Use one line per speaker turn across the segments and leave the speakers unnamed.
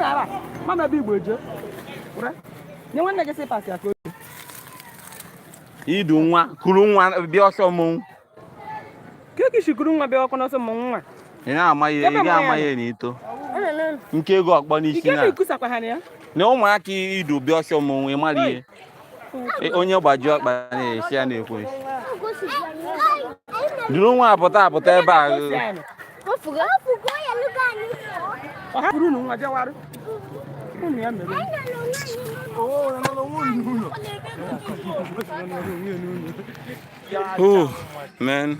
gara. Mama bi Igbo je. Ure. Nye nwanne gị sị pasi aka.
Idu nwa, kuru nwa bịa ọsọ mụ.
Ke shikuru nwa bịa ọkọ n'ọsọ mụ nwa.
Ị ga-amaghị n'ito. Nke ego ọkpọ n'isi na.
Ike ikusakwa ha ya.
Na ụmụaka idu bịa ọsọ mụ ịmara ihe. Onye gbaji ọkpa na-esi ya na-ekwe. Duru nwa apụta ebe a.
Ọ hapụrụ nwa jawarụ. Ya mere.
Oh, man,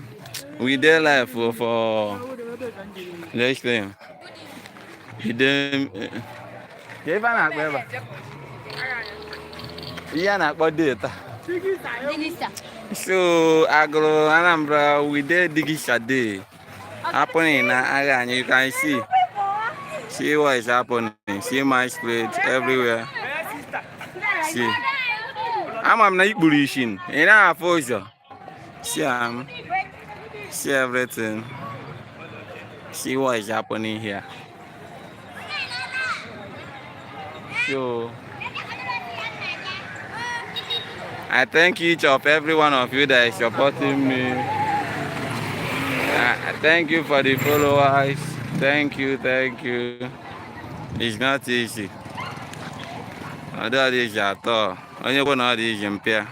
we there live for let's say we dem data. So agro Anambra we there Digasa day happening na you can see what is happening, see masquerades everywhere. See, I'm not bullshitting. In our force, see everything. See what is happening here. So, I thank each of every one of you that is supporting me. I thank you for the followers. Thank you. It's not easy. I don't easy at all. Only one of these impaired.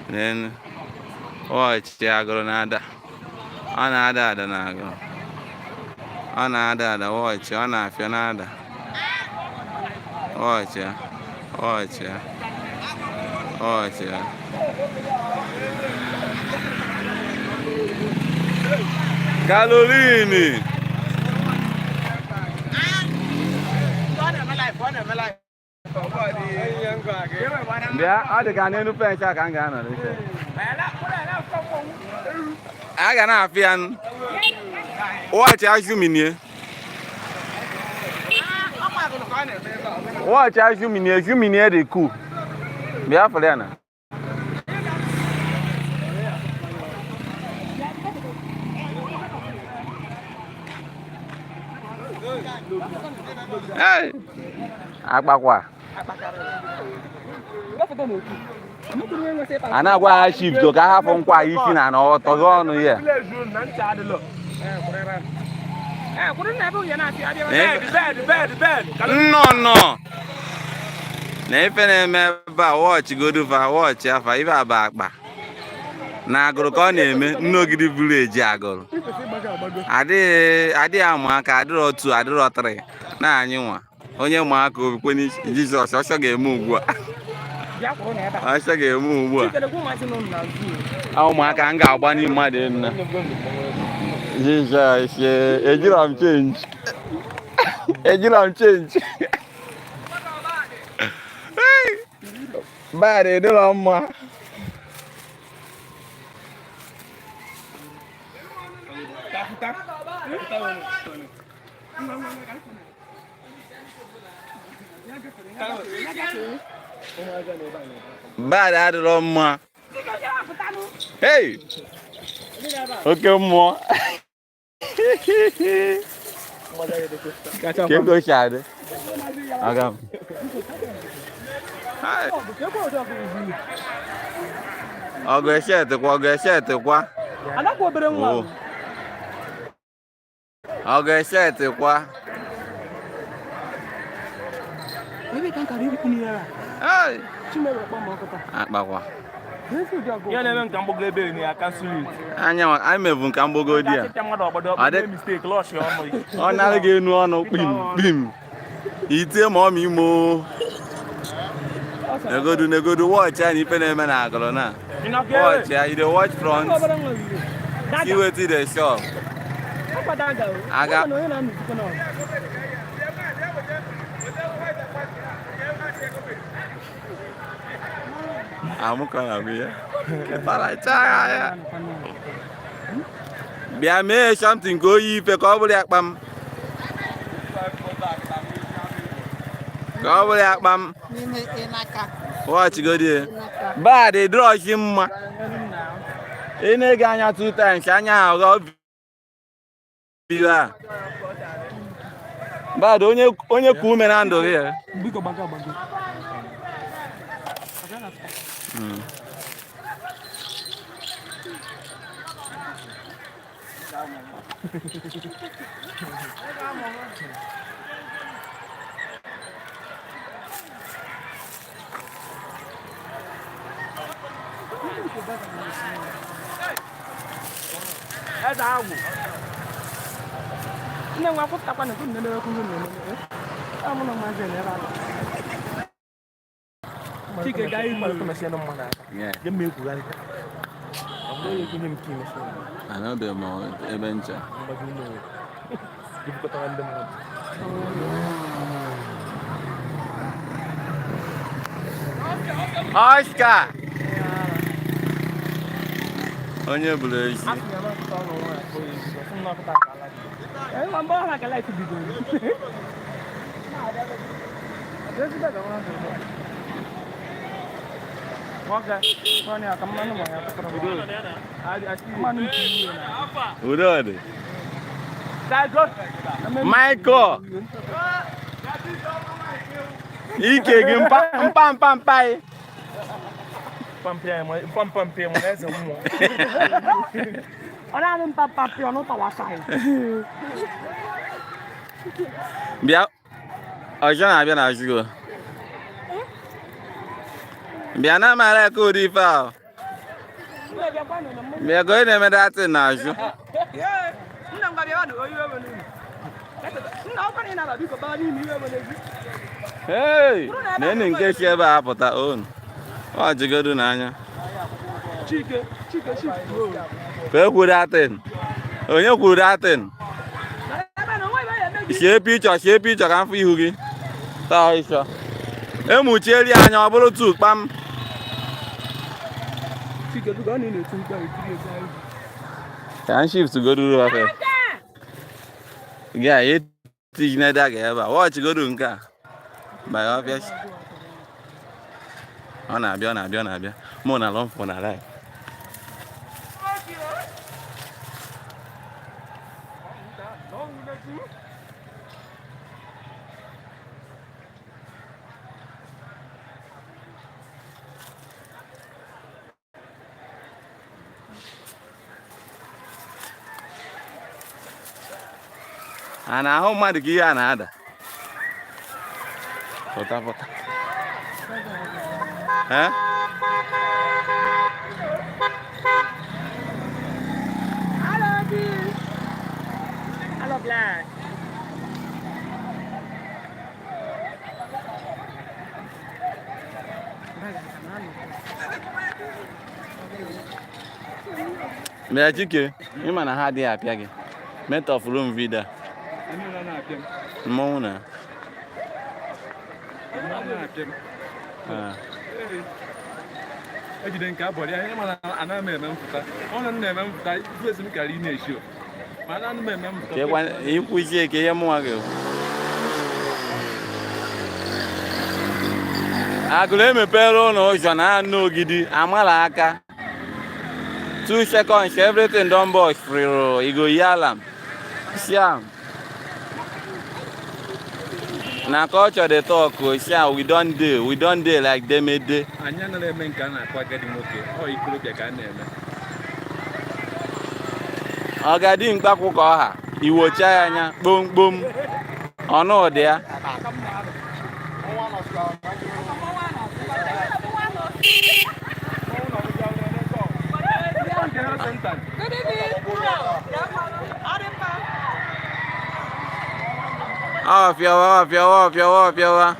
Then watch the agronada. Another nago. Another watch. Another. Watch ya. Caroline. Bia, ada kan enu pencha kan ga na. Aga na afian. Watch ajuminie. Watch ajuminie de ku. Bia fole na. Hey. Agbakwa. Ana gwa chief to ka hafụ nkwa isi na ọtọgọ ọnụ ya. No. Na ife na-eme ba watch goduva watch afa ife aba akpa. Na agụrụ ka ọ na-eme nnogidi village agụrụ. Adị amụ aka adịrọ 2 adịrọ 3 na anyị nwa. Onye ma aka okwe ni Jesus ọsọ ga-eme ugbu a. Ọsọ ga-eme ugbu a. Ụmụaka m ga-agba n'ime mmadụ nna. Jesus, ejiro m change. Bad edoro mma. Bad adịrọ mma. Hey! Okay, mmụọ. Ke go shade. Agam. Hai. Ogeshete kwa.
Anakwo obere nwa.
Ogeshete kwa.
Ebe kan ka ri kuni ya.
Hai.
Chimere kpa mo kota.
Akpakwa.
Ya na-eme nka mgbogo ebe ni aka sulit.
Anya anyị mevu nka mgbogo di ya. Ọ narị gị enu ọnụ kpim. Itie ma ọ imo. Negodu watch ya na ife na-eme na agụrụ na. Watch ya, you dey watch front. See wetin dey shop. Aga. Amukana biya. Para chaya. Bia me something go yi fe ko buli akpam. Ko buli akpam. Watch go there. Ba dey draw him. Ene ga anya 2 times anya go biwa. Bad onye ku ume na ndụ gị.
Biko baga baga. Ada awu. Nne nwa kwụtakwa na nne na-ekwu nne. Amụ na maazị na-ere ala. Chike ga ilu ko mesi no mona.
Yeah.
Je me ku gari. Amu ye kinye mki mesi.
Ana be mo ebencha.
Mbagi no. Dibu ko tawande mo.
Oscar. Onye bụrụ ezi.
Eh, mambo na kala iti bidu. Moga, mana akamana mo ya takara bidu. Manu ki na.
Udode.
Dago.
Michael. Ike gị mpa.
Pampia mo eze mo. Ona ni pampia no ta wasai.
Bịa. Ọjọ na-abịa na azụgo. Bịa na mara ka odi ife ahụ. Bịa go ị na-eme datị na azụ.
Nna ngwa bịa na oyi wewe n'ụlọ. Nna ọkwa ni na biko ba ni iwe wewe n'ezi.
Hey! Na-eni nke si ebe a pụta onu. Ọ jigodu n'anya.
Chike.
Ka kwuru datị. Onye kwuru datị. Sie pichọ ka mfụ ihu gị. Taa ịsọ. Emuchieri anya ọ bụrụ tu kpam.
Chike duga ọ na-etu mkpa ikiri ego anyị.
Ka m shift godu ofe. Gị a etinye daga ebe a. Watch godu nke a. By obvious. Ọ na-abịa. Mụ na lọmfọ na live. A na-ahụ mmadụ ka ihe a na-ada. Pụta. Eh?
Hello, Black.
Bịa Chike, ịma na ha adịghị apịa gị. Metọfuru m vidio. Mmọnwụ na.
Ejide nke abọrị ya ihe mana ana m eme mpụta ọ na nna eme mpụta ifu esi m kara ị na-eshi mana ana m eme mpụta
ikwu isi ka ihe mụnwa gị agụrụ emepere ụlọ ụzọ na anụ ogidi amala aka 2 seconds everything don box friro igo yalam siam na culture dey talk siam we don dey like them a day.
Anyị anaghị eme nke a na-akpọ agadi nwoke ọ ikolobịa ka a na-eme
ọgadi mkpakwu ka ọha iwocha ya anya kpomkpom ọnụ ụdị ya ọfịawa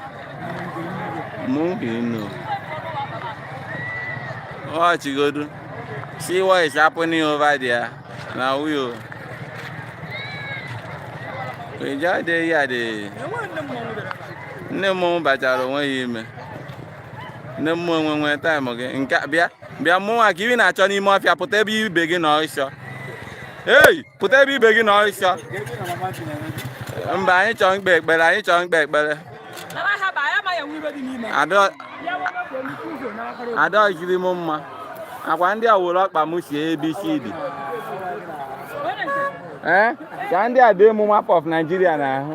muhino ọchigodu see what is happening over there na uyo ejade ya de nne m bachara onwe ya ime nne m nwe time gị nke bịa mụnwa ka iwi na-achọ n'ime ọfịa pụta ebe ibe gị na ọsọ pụta ebe ibe gị na ọsọ mba anyị chọrọ mkpe ekpere adọghịziri m mma akwa ndị a were ọkpa m si ABCD ka ndị a dị mụ map of Nigeria na ahụ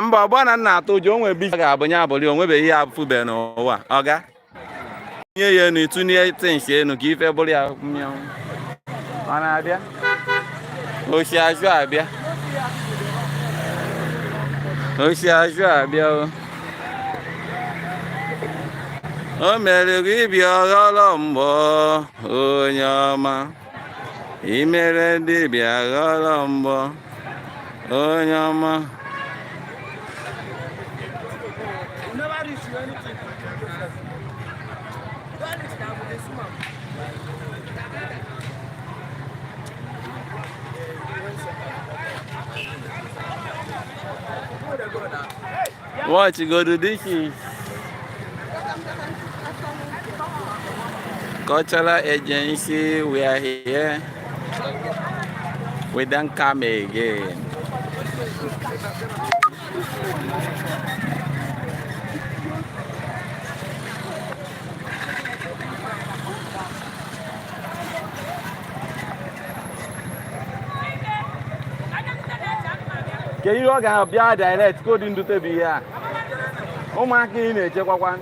mba ọgbọ na nna atụ ụjọ onwe bi ga-abụ nya abụli onwebeghị ihe afụbe n'ụwa ọga nye ya enu itunye tinsi enu ka ife bụrụ ya mmịanwụ ọ na-abịa osi azụ abịa osi azụ abịa o mere gị ịbịa ọghọrọ mbọ onye ọma imere dibịa ghọrọ mbọ onye ọma watch go to this is cultural agency. We are here. We don't come again. Can you go and be a direct go into the beer? Oh, my king, check one.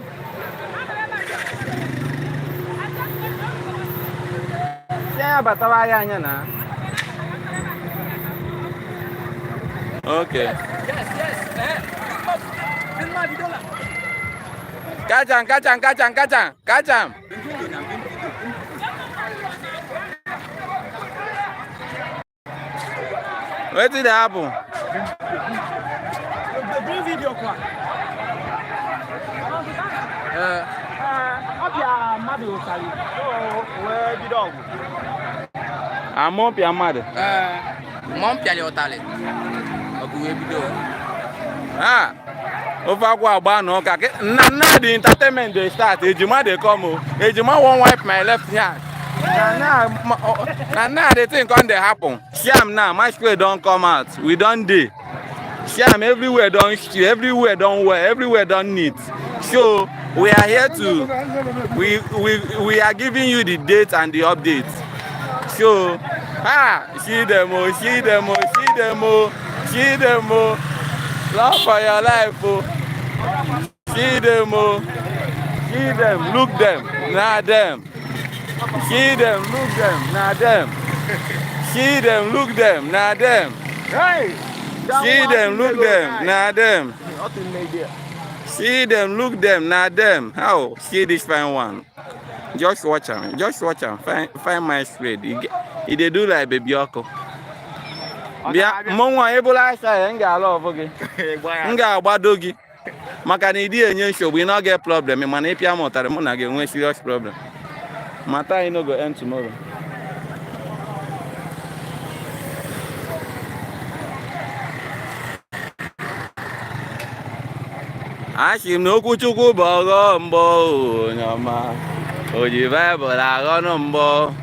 Yeah, but I okay. Catch him. What did happen?
Do video kwa.
I'm your mother.
Mom piali otale. Oguwe video.
Ah. Over go about no ka. Na the entertainment they start. Ejima they come. Ejima won't wipe my left hand. Na the thing can they happen. Sham now, masquerade don't come out. We don't do. Sham everywhere don't steal, everywhere don't wear, everywhere don't neat. So we are here to we are giving you the date and the update. So see them, love for your life, see them, look them, nah them. See them, look them, nah them. See them, look them, nah them.
Hey!
See them, look them, nah them. See them, look them, nah them. How? See this fine one. Just watch him. Find my spread. He they do like baby Yoko. Mongwa ebola say nga love oge. Nga agbadogi. Maka na idi enye show we not get problem. Man if ya motare mo na get serious problem. Matter no go end tomorrow. Ashim no kuchuku bogo mbo nyama. Oji Bible agono mbo.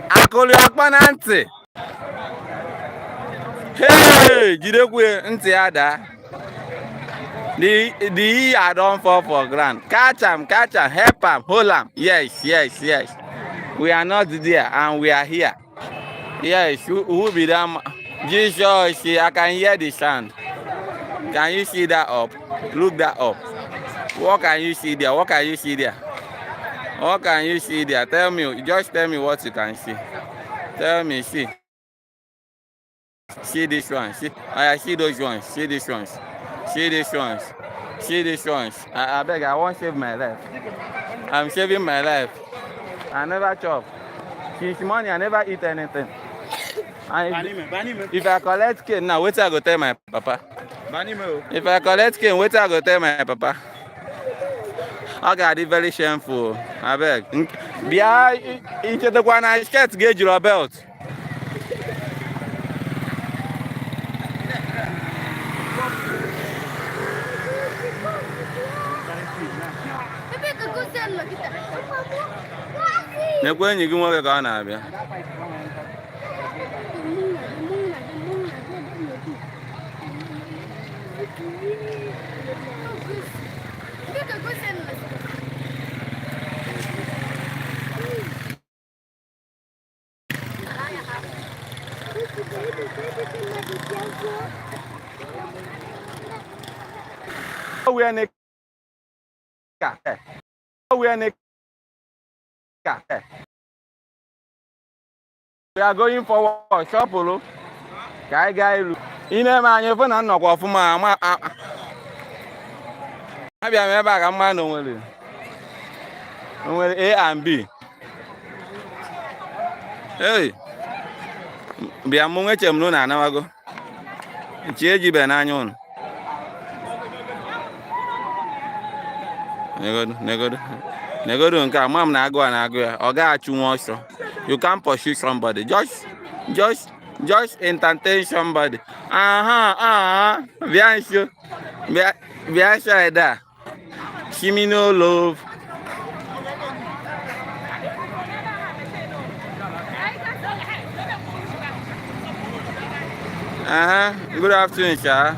Akoli akpana ntị. Hey, jidekwe ntị ada. The ear don't fall for ground. Catch him, help him, hold him. Yes. We are not there and we are here. Yes, who be them? Jesus, I can hear the sound. Can you see that up? Look that up. What can you see there? Tell me, just tell me what you can see. Tell me, see. See this one. See, I see those ones. See these ones. I beg, I won't save my life. I'm saving my life. I never chop. Since morning, I never eat anything. If I collect cane now, wait till I go tell my papa. If I collect cane, wait till I go tell my papa. I got it very shameful. I beg. Into the one I scared to get your belt. Nekwenye gị nwoke ka ọ na-abịa. We are going forward. Shopulu. Guy. In a man, you're going to knock off my. Maybe I'm back a man only. Only A and B. Hey. Be a moment, I'm no go. Cheji Benanion. Negodu nka mam na agụ ọ ga-achụ nwa ọsọ. You can't pursue somebody. Just entertain somebody. Bịa nso. Bịa side a. Shimi no love. Good afternoon, Sha.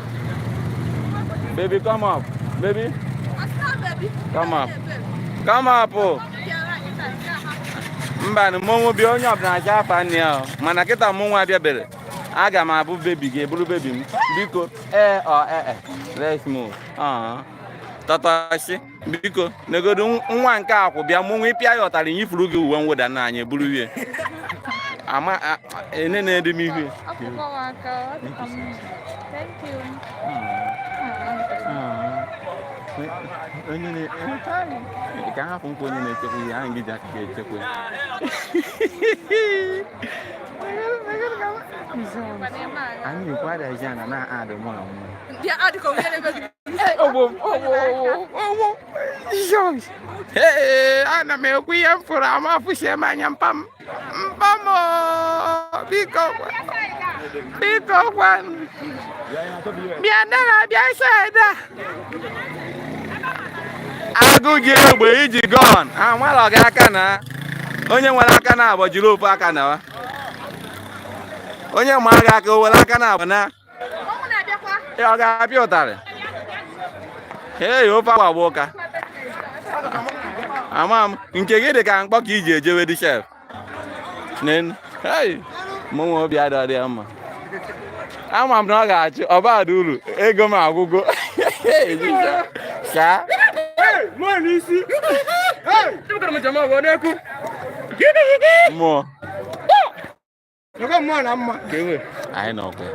Baby, come up. Baby. Come up. Come up. Mba, mụ bi onye ọbụla aja afa nne ya. Mana kịta mụ nwa bịabere. Aga m abụ baby gị, bụrụ baby m. Biko, let's move. Tatashi, biko, negodu nwa nke akwụ bịa mụ nwa ịpịa ya ọtara nyifuru gị uwe mwụda na anyị buru ihe. Ama enene ede m ihe.
Thank you.
Onye ka hapụ nkwa onye na-echekwa ihe ahụ gị ji aka echekwa anyị na-ekwada ezi ana na-adị mụ na mụ ana m ekwu ihe m fụrụ ama afụsie m anya mpam biko gwa bịa na bịa saịda agụ ji egbe iji gọn nwere ọga aka na onye nwere aka na abụ jiri ofu aka na onye ma aga aka o were aka na abụ na ọ ga-apịa ụtarị ofe agba agba ụka ama m nke gị dị ka mkpọ ka iji ejewe dị chef mụ nwe obi adịghị mma ama m na ọ ga-achị ọbadụ uru ego m agwụgo ka mmụọ anyị nọkwa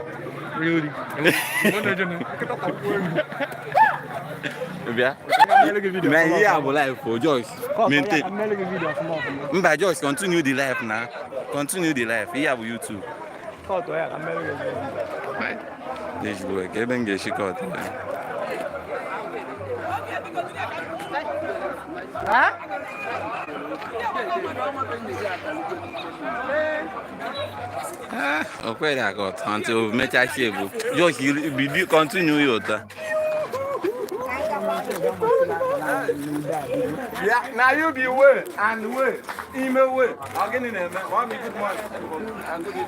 bịa na ihe a bụ life for Joyce maintain mba Joyce continue the life na continue the life ihe a bụ YouTube ezigbo ka ebe m ga-eshi kọt okay, I got until mecha shape. Just you continue your yeah, now you be way and way. Email way. I'll get in there, man. 1 minute more. I'm going to